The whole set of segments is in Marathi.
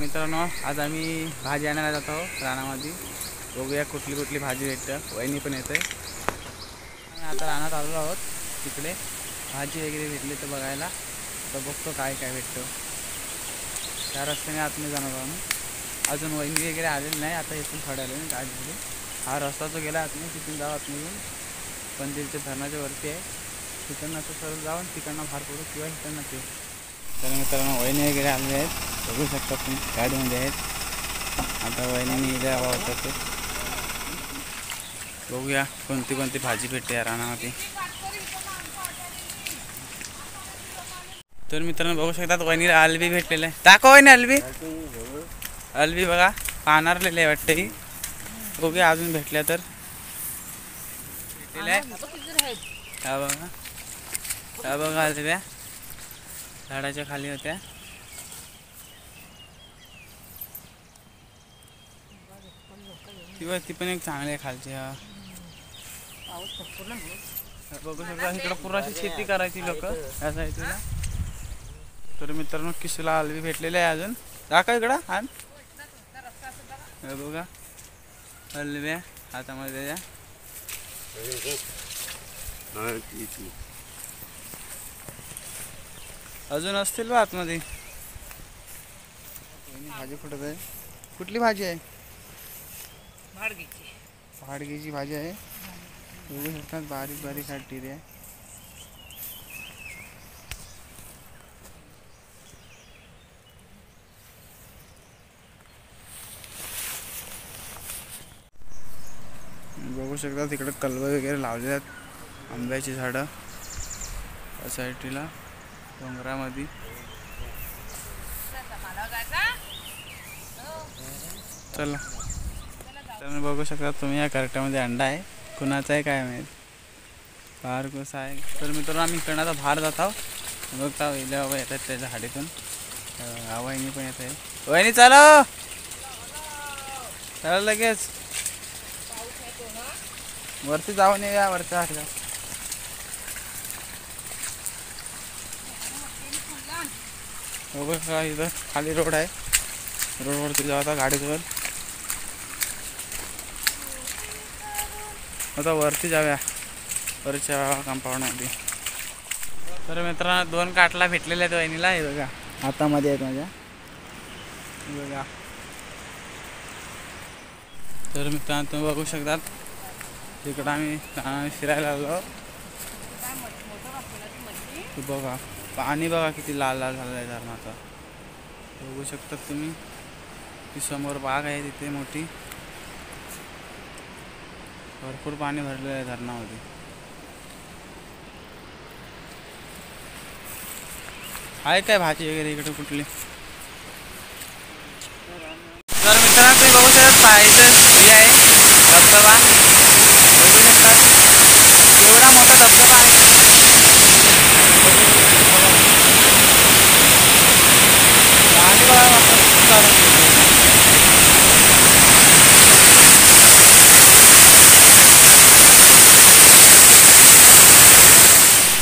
मित्रांनो, आज आम्ही भाजी आणायला जात आहोत रानामध्ये. बघूया कुठली कुठली भाजी भेटतं. वहिनी पण येते. आता रानात आलेलो आहोत. तिकडे भाजी वगैरे भेटली तर बघायला. तर बघतो काय काय भेटतं. त्या रस्त्याने आतमध्ये जाणार आहोत. अजून वहिनी वगैरे आलेली नाही. आता इथून थोड्या आले गाडीमध्ये. हा रस्ता जो गेला आतमध्ये तिथून जाऊ आतमधून. पंदिरच्या धरणाच्या वरती आहे. तिकडनं असं सरळ जाऊन तिकडनं बाहेर पडू किंवा इकडनं ते. तर मित्रांनो, वहिनी वगैरे आलेले आहेत. बघू शकता तुम्ही गाडीमध्ये आहेत. आता वहिनीने इथे हवा होता ते बघूया कोणती कोणती भाजी भेटते या रानामध्ये. तर मित्रांनो बघू शकतात वहिनीला अलबी भेटलेलं आहे. दाखव वहिनी अलबी. अलबी बघा पानारलेले आहे वाटते ही. बघूया अजून भेटल्या तर. भेटलेलं आहे हा बघा. हा बघा अलब्या झाडाच्या खाली होत्या. किंवा ती पण एक चांगली आहे खालची. हा बघू शकता इकडं पूर्ण शेती करायची लोक या साईडला. तर मित्रांनो किसूला अलबी भेटलेले आहे अजून. दाखव इकडं आण. हे बघा अलब्या हातामध्ये त्याच्या. अजून असतील बा आतमध्ये. भाजी फुटत आहे. कुठली भाजी आहे? भाडगीची भाजी आहे. बघू शकतात बारीक बारीक काढली आहे. बघू शकता तिकडे कलव वगैरे लावले आहेत. आंब्याची झाडं या साईडला डोंगरामध्ये. चला तर बघू शकता तुम्ही या कार्टामध्ये अंडा आहे. कुणाचा आहे काय माहीत. बाहेर कसा आहे. तर मित्रांनो आम्ही इकडनं आता बाहेर जात आहोत. बघता वहिले बाबा येतात त्याच्या झाडीतून. वहिनी पण येत आहे. वहिनी चालो चला लगेच वरती जाऊन येऊया. वरच्या हातला बघू का इथं खाली रोड आहे. रोडवरती जाता गाडीवर. आता वरती जाऊया वरच्या कंपाऊंडमध्ये. तर मित्रांनो 2 काटला भेटलेले आहेत वहिनीला. हे बघा हातामध्ये आहेत माझ्या. बघा तर मित्रांनो तुम्ही बघू शकतात तिकडं आम्ही फिरायला आलो. बघा पाणी बघा किती लाल लाल झालं आहे धरणाचं. बघू शकतात तुम्ही. ती समोर बाग आहे तिथे मोठी. भरपूर पाणी भरलेलं आहे धरणामध्ये. आहे काय भाजी वगैरे इकडे कुठली. तर मित्रांनो तुम्ही बघू शकता पाहायचं हे आहे धबधबा. बघू शकतात एवढा मोठा धबधबा आहे.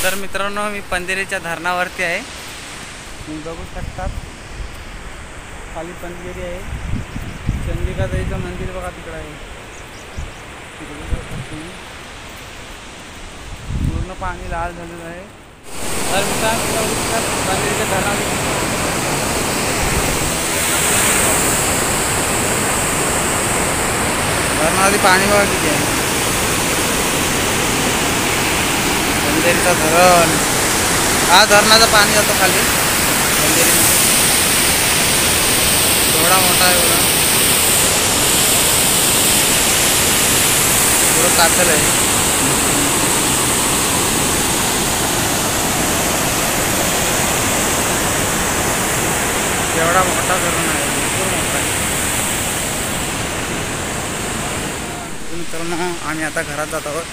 तर मित्रांनो मी पंधेरीच्या धरणावरती आहे. तुम्ही बघू शकतात खाली पंधेरी आहे. चंडिका देवीचं मंदिर बघा तिकडं आहे. पूर्ण पाणी लाल झालेलं आहे. तर मित्रांनो पंधेरीच्या धरणामध्ये पाणी बघा किती आहे. पंधेरीचा धरण. हा धरणाचं पाणी जातो खाली पंधेरीमध्ये. एवढा मोठा आहे एवढा. पुढं कातल आहे. एवढा मोठा धरण आहे. भरपूर मोठा आहे. मित्रांनो आम्ही आता घरात जात आहोत.